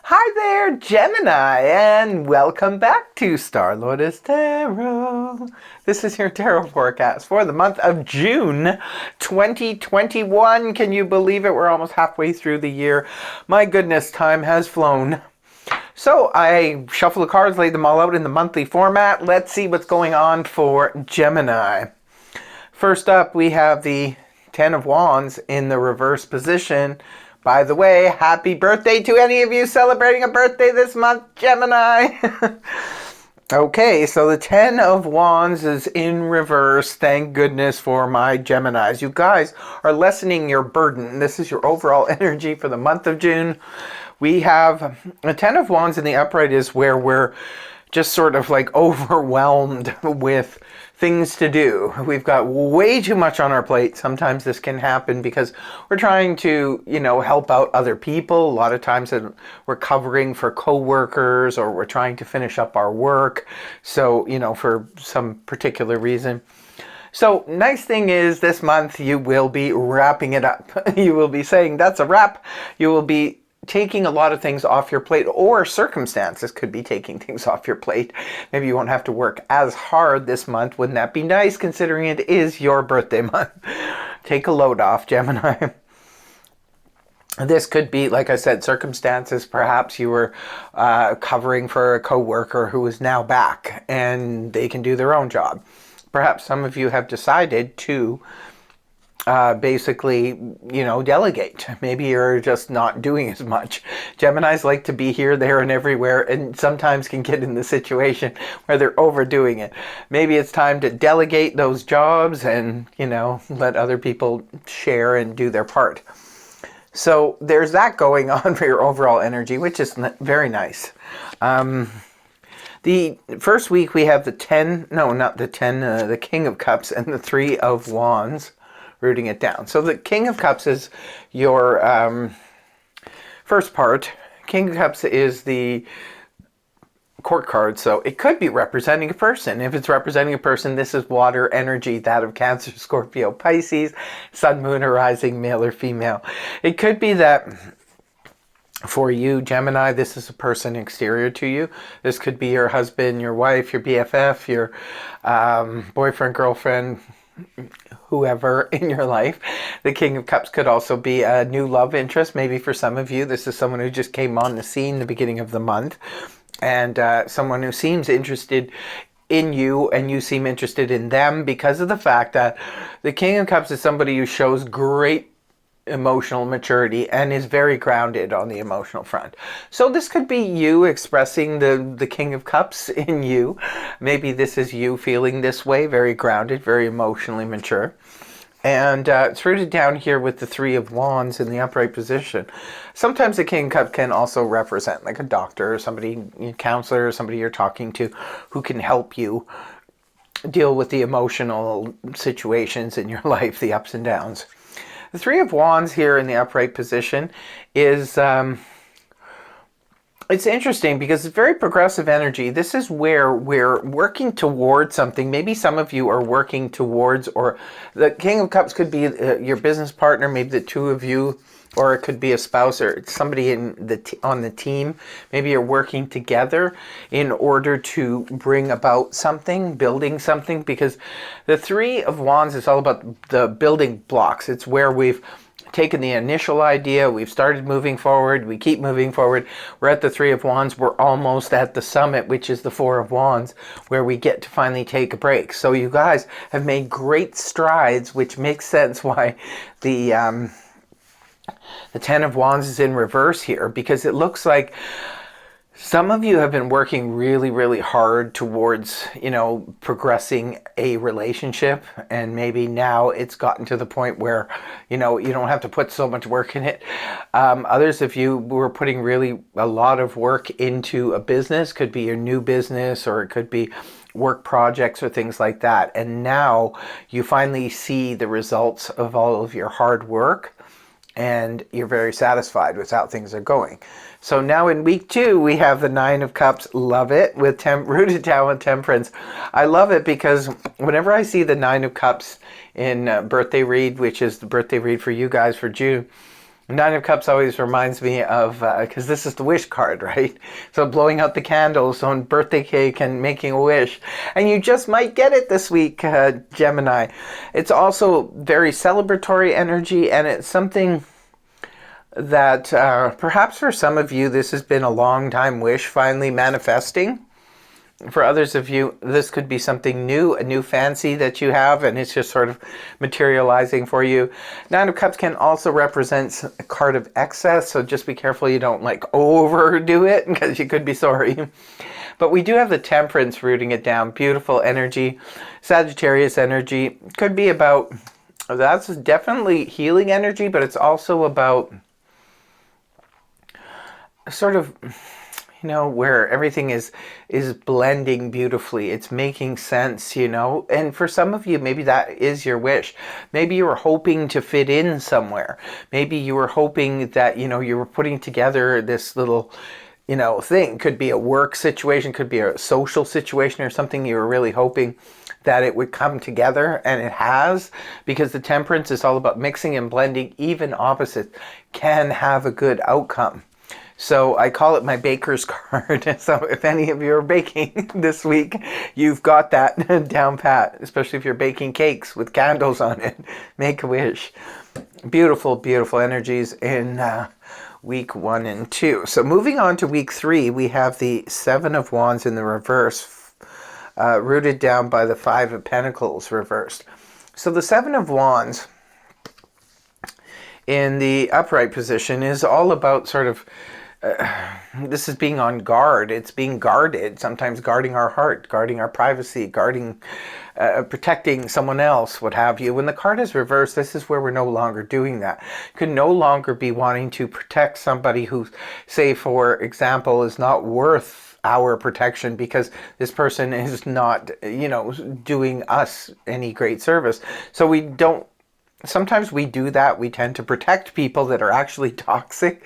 Hi there, Gemini, and welcome back to Star-Lord's Tarot. This is your tarot forecast for the month of June 2021. Can you believe it? We're almost halfway through the year. My goodness, time has flown. So I shuffled the cards, laid them all out in the monthly format. Let's see what's going on for Gemini. First up, we have the Ten of Wands in the reverse position. By the way, happy birthday to any of you celebrating a birthday this month, Gemini. Okay, so the Ten of Wands is in reverse. Thank goodness for my Geminis. You guys are lessening your burden. This is your overall energy for the month of June. We have a Ten of Wands in the upright is where we're just sort of like overwhelmed with things to do. We've got way too much on our plate. Sometimes this can happen because we're trying to, help out other people. A lot of times we're covering for coworkers or we're trying to finish up our work. So, for some particular reason. So nice thing is this month you will be wrapping it up. You will be saying that's a wrap. You will be taking a lot of things off your plate, or circumstances could be taking things off your plate. Maybe you won't have to work as hard this month. Wouldn't that be nice, considering it is your birthday month? Take a load off, Gemini. This could be, like I said, circumstances. Perhaps you were covering for a coworker who is now back and they can do their own job. Perhaps some of you have decided to basically, delegate. Maybe you're just not doing as much. Geminis like to be here, there, and everywhere, and sometimes can get in the situation where they're overdoing it. Maybe it's time to delegate those jobs and, let other people share and do their part. So there's that going on for your overall energy, which is very nice. The first week we have the King of Cups and the Three of Wands rooting it down. So the King of Cups is your first part. King of Cups is the court card, so it could be representing a person. If it's representing a person, this is water energy, that of Cancer, Scorpio, Pisces, Sun, Moon, or Rising, male or female. It could be that for you, Gemini, this is a person exterior to you. This could be your husband, your wife, your BFF, your boyfriend, girlfriend, whoever in your life. The King of Cups could also be a new love interest. Maybe for some of you, this is someone who just came on the scene the beginning of the month, and someone who seems interested in you and you seem interested in them because of the fact that the King of Cups is somebody who shows great emotional maturity and is very grounded on the emotional front. So this could be you expressing the King of Cups in you. Maybe this is you feeling this way, very grounded, very emotionally mature. And it's rooted down here with the Three of Wands in the upright position. Sometimes the King of Cups can also represent like a doctor or somebody, a counselor, or somebody you're talking to who can help you deal with the emotional situations in your life, the ups and downs. The Three of Wands here in the upright position is, it's interesting because it's very progressive energy. This is where we're working towards something. Maybe some of you are working towards, or the King of Cups could be your business partner, maybe the two of you, or it could be a spouse or somebody on the team. Maybe you're working together in order to bring about something, building something, because the Three of Wands is all about the building blocks. It's where we've taken the initial idea, we've started moving forward, we keep moving forward. We're at the Three of Wands, we're almost at the summit, which is the Four of Wands, where we get to finally take a break. So you guys have made great strides, which makes sense why the Ten of Wands is in reverse here, because it looks like some of you have been working really, really hard towards, progressing a relationship, and maybe now it's gotten to the point where, you don't have to put so much work in it. Others of you were putting really a lot of work into a business, could be your new business, or it could be work projects or things like that. And now you finally see the results of all of your hard work, and you're very satisfied with how things are going. So now in week 2, we have the Nine of Cups. Love it, with rooted down with Temperance. I love it because whenever I see the Nine of Cups in birthday read, which is the birthday read for you guys for June, Nine of Cups always reminds me of, because this is the wish card, right? So blowing out the candles on birthday cake and making a wish. And you just might get it this week, Gemini. It's also very celebratory energy, and it's something that perhaps for some of you, this has been a long time wish finally manifesting. For others of you, this could be something new, a new fancy that you have, and it's just sort of materializing for you. Nine of Cups can also represent a card of excess, so just be careful you don't like overdo it, because you could be sorry. But we do have the Temperance rooting it down. Beautiful energy. Sagittarius energy. Could be about, that's definitely healing energy, but it's also about sort of, where everything is blending beautifully. It's making sense, And for some of you, maybe that is your wish. Maybe you were hoping to fit in somewhere. Maybe you were hoping that, you were putting together this little, thing. Could be a work situation, could be a social situation or something. You were really hoping that it would come together, and it has, because the Temperance is all about mixing and blending. Even opposites can have a good outcome. So I call it my baker's card. So if any of you are baking this week, you've got that down pat, especially if you're baking cakes with candles on it. Make a wish. Beautiful, beautiful energies in week 1 and 2. So moving on to week 3, we have the Seven of Wands in the reverse, rooted down by the Five of Pentacles reversed. So the Seven of Wands in the upright position is all about sort of, this is being on guard. It's being guarded, sometimes guarding our heart, guarding our privacy, guarding, protecting someone else, what have you. When the card is reversed, this is where we're no longer doing that. Could no longer be wanting to protect somebody who, say, for example, is not worth our protection because this person is not, doing us any great service. So we don't, sometimes we do that. We tend to protect people that are actually toxic,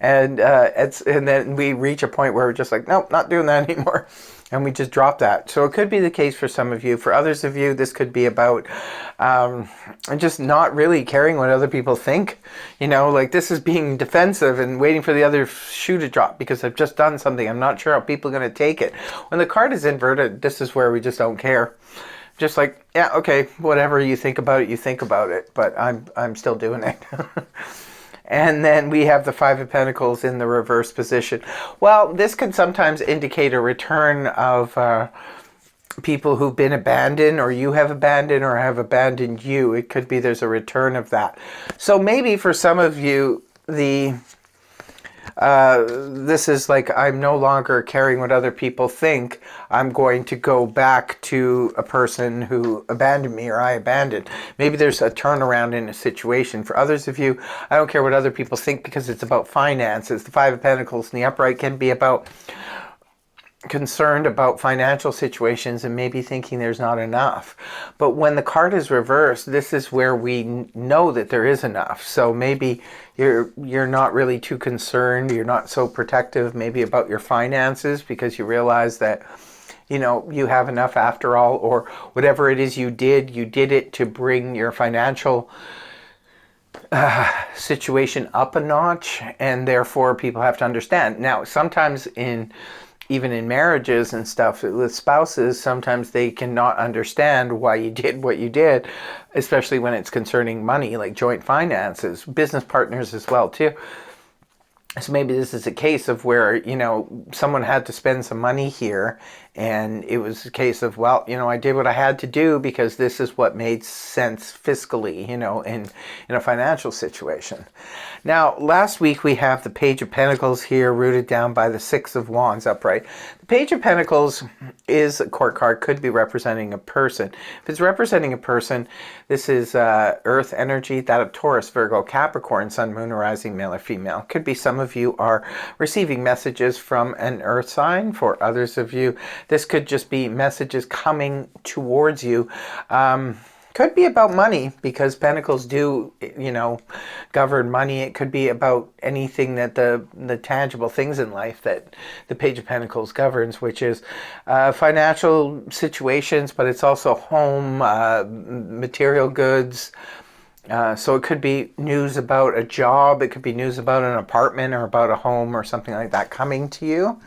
and then we reach a point where we're just like, nope, not doing that anymore, and we just drop that. So it could be the case for some of you. For others of you, this could be about just not really caring what other people think. Like this is being defensive and waiting for the other shoe to drop because I've just done something. I'm not sure how people are going to take it. When the card is inverted, this is where we just don't care. Just like, yeah, okay, whatever you think about it, you think about it, but I'm still doing it. And then we have the Five of Pentacles in the reverse position. Well, this can sometimes indicate a return of people who've been abandoned, or you have abandoned, or have abandoned you. It could be there's a return of that. So maybe for some of you, this is like, I'm no longer caring what other people think. I'm going to go back to a person who abandoned me, or I abandoned. Maybe there's a turnaround in a situation. For others of you, I don't care what other people think because it's about finances. The Five of Pentacles in the upright can be about concerned about financial situations and maybe thinking there's not enough. But when the card is reversed, this is where we know that there is enough. So maybe you're not really too concerned, you're not so protective maybe about your finances because you realize that you have enough after all, or whatever it is you did it to bring your financial situation up a notch, and therefore people have to understand. Now, sometimes even in marriages and stuff with spouses, sometimes they cannot understand why you did what you did, especially when it's concerning money, like joint finances, business partners as well too. So maybe this is a case of where, someone had to spend some money here, and it was a case of, well, I did what I had to do because this is what made sense fiscally, in a financial situation. Now, last week we have the Page of Pentacles here, rooted down by the Six of Wands upright. The Page of Pentacles is a court card, could be representing a person. If it's representing a person, this is earth energy, that of Taurus, Virgo, Capricorn, Sun, Moon, Rising, male or female. Could be some of you are receiving messages from an earth sign. For others of you, this could just be messages coming towards you. Could be about money, because Pentacles do, govern money. It could be about anything that the tangible things in life that the Page of Pentacles governs, which is financial situations, but it's also home, material goods, So it could be news about a job, it could be news about an apartment or about a home or something like that coming to you.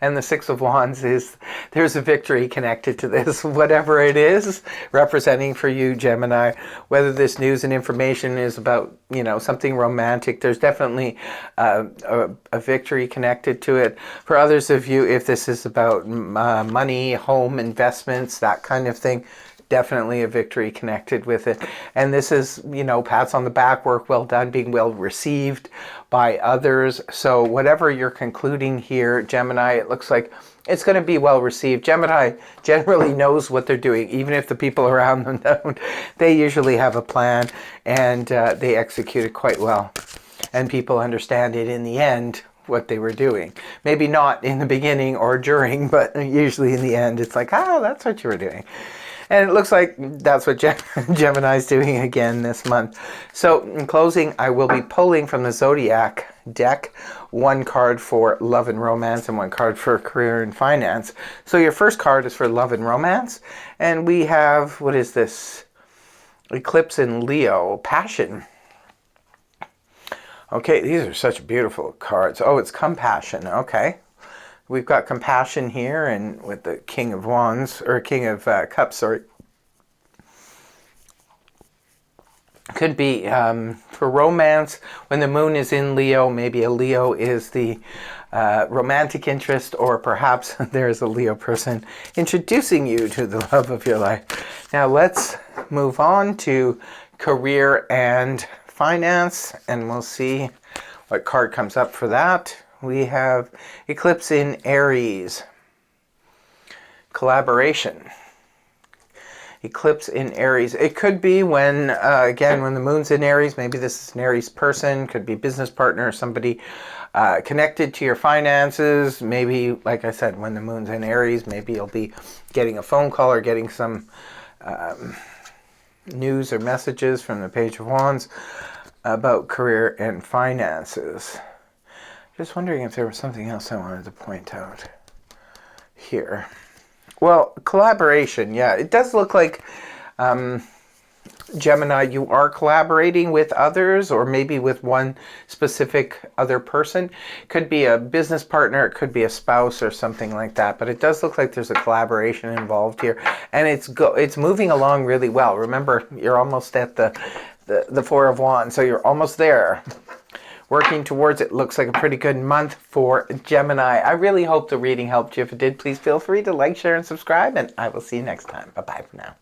And the Six of Wands is, there's a victory connected to this, whatever it is representing for you, Gemini. Whether this news and information is about, something romantic, there's definitely a victory connected to it. For others of you, if this is about money, home, investments, that kind of thing, definitely a victory connected with it. And this is, pats on the back, work well done, being well received by others. So whatever you're concluding here, Gemini, it looks like it's going to be well received. Gemini generally knows what they're doing, even if the people around them don't. They usually have a plan, and they execute it quite well. And people understand it in the end, what they were doing. Maybe not in the beginning or during, but usually in the end, it's like, that's what you were doing. And it looks like that's what Gemini's doing again this month. So in closing, I will be pulling from the Zodiac deck one card for love and romance and one card for career and finance. So your first card is for love and romance. And we have, what is this? Eclipse in Leo, passion. Okay, these are such beautiful cards. Oh, it's compassion. Okay. We've got compassion here, and with the King of Wands, or King of Cups, sorry. Could be for romance, when the moon is in Leo, maybe a Leo is the romantic interest, or perhaps there's a Leo person introducing you to the love of your life. Now let's move on to career and finance, and we'll see what card comes up for that. We have Eclipse in Aries, collaboration. Eclipse in Aries. It could be when, again, when the moon's in Aries, maybe this is an Aries person, could be business partner, somebody connected to your finances. Maybe, like I said, when the moon's in Aries, maybe you'll be getting a phone call or getting some news or messages from the Page of Wands about career and finances. Just wondering if there was something else I wanted to point out here. Well, collaboration, yeah. It does look like, Gemini, you are collaborating with others, or maybe with one specific other person. Could be a business partner, it could be a spouse or something like that. But it does look like there's a collaboration involved here. And it's moving along really well. Remember, you're almost at the Four of Wands, so you're almost there. Working towards it. Looks like a pretty good month for Gemini. I really hope the reading helped you. If it did, please feel free to like, share, and subscribe, and I will see you next time. Bye-bye for now.